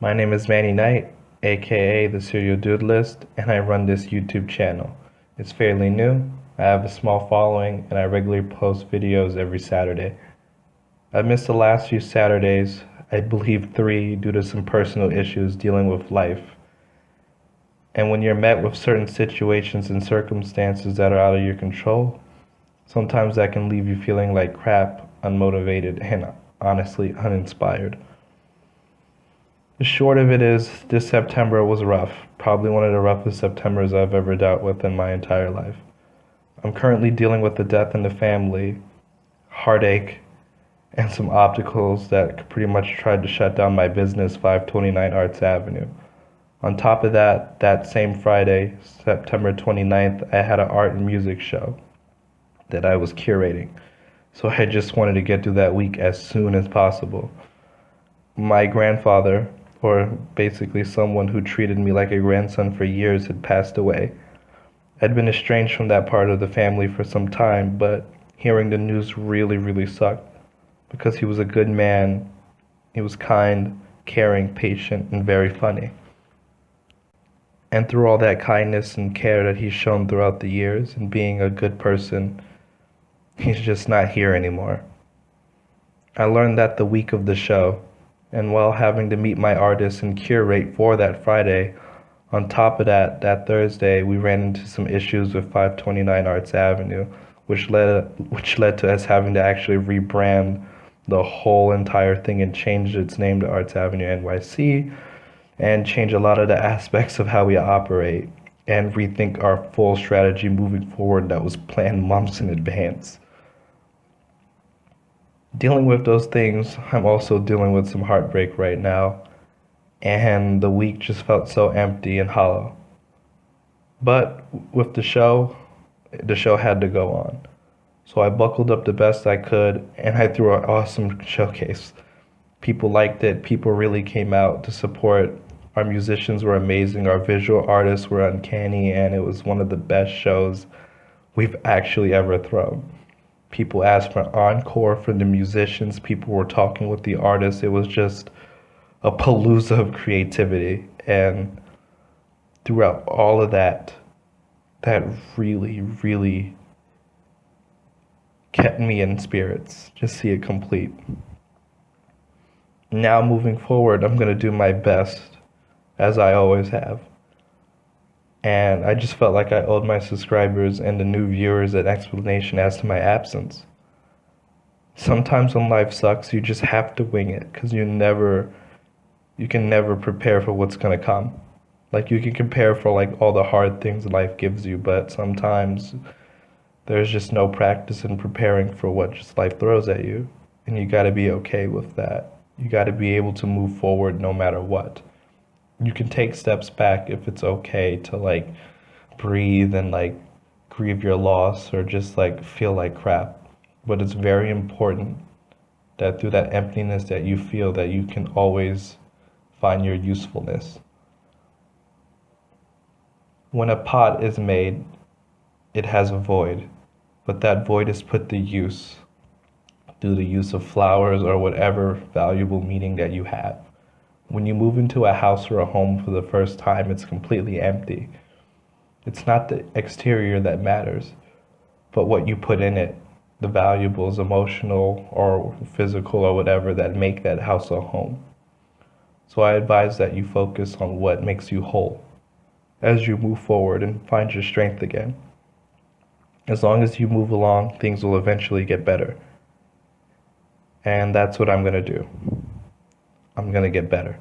My name is Manny Knight, aka the Serial Doodlist, and I run this YouTube channel. It's fairly new, I have a small following, and I regularly post videos every Saturday. I missed the last few Saturdays, I believe 3, due to some personal issues dealing with life. And when you're met with certain situations and circumstances that are out of your control, sometimes that can leave you feeling like crap, unmotivated, and honestly uninspired. The short of it is, this September was rough. Probably one of the roughest Septembers I've ever dealt with in my entire life. I'm currently dealing with the death in the family, heartache, and some obstacles that pretty much tried to shut down my business, 529 Arts Avenue. On top of that, that same Friday, September 29th, I had an art and music show that I was curating. So I just wanted to get through that week as soon as possible. My grandfather, or basically someone who treated me like a grandson for years, had passed away. I'd been estranged from that part of the family for some time, but hearing the news really sucked because he was a good man. He was kind, caring, patient, and very funny. And through all that kindness and care that he's shown throughout the years and being a good person, he's just not here anymore. I learned that the week of the show, and while having to meet my artists and curate for that Friday, on top of that, that Thursday, we ran into some issues with 529 Arts Avenue, which led to us having to actually rebrand the whole entire thing and change its name to Arts Avenue NYC, and change a lot of the aspects of how we operate, and rethink our full strategy moving forward that was planned months in advance. Dealing with those things, I'm also dealing with some heartbreak right now, and the week just felt so empty and hollow. But with the show had to go on. So I buckled up the best I could, and I threw an awesome showcase. People liked it, people really came out to support. Our musicians were amazing, our visual artists were uncanny, and it was one of the best shows we've actually ever thrown. People asked for encore for the musicians. People were talking with the artists. It was just a palooza of creativity. And throughout all of that, that really kept me in spirits. Just see it complete. Now moving forward, I'm going to do my best, as I always have. And I just felt like I owed my subscribers and the new viewers an explanation as to my absence. Sometimes when life sucks, you just have to wing it, because you can never prepare for what's gonna come. Like, you can prepare for like all the hard things life gives you, but sometimes there's just no practice in preparing for what just life throws at you. And you gotta be okay with that. You gotta be able to move forward no matter what. You can take steps back if it's okay to like breathe and like grieve your loss or just like feel like crap. But it's very important that through that emptiness that you feel, that you can always find your usefulness. When a pot is made, it has a void, but that void is put to use through the use of flowers or whatever valuable meaning that you have. When you move into a house or a home for the first time, it's completely empty. It's not the exterior that matters, but what you put in it, the valuables, emotional or physical or whatever, that make that house a home. So I advise that you focus on what makes you whole as you move forward and find your strength again. As long as you move along, things will eventually get better. And that's what I'm going to do. I'm going to get better.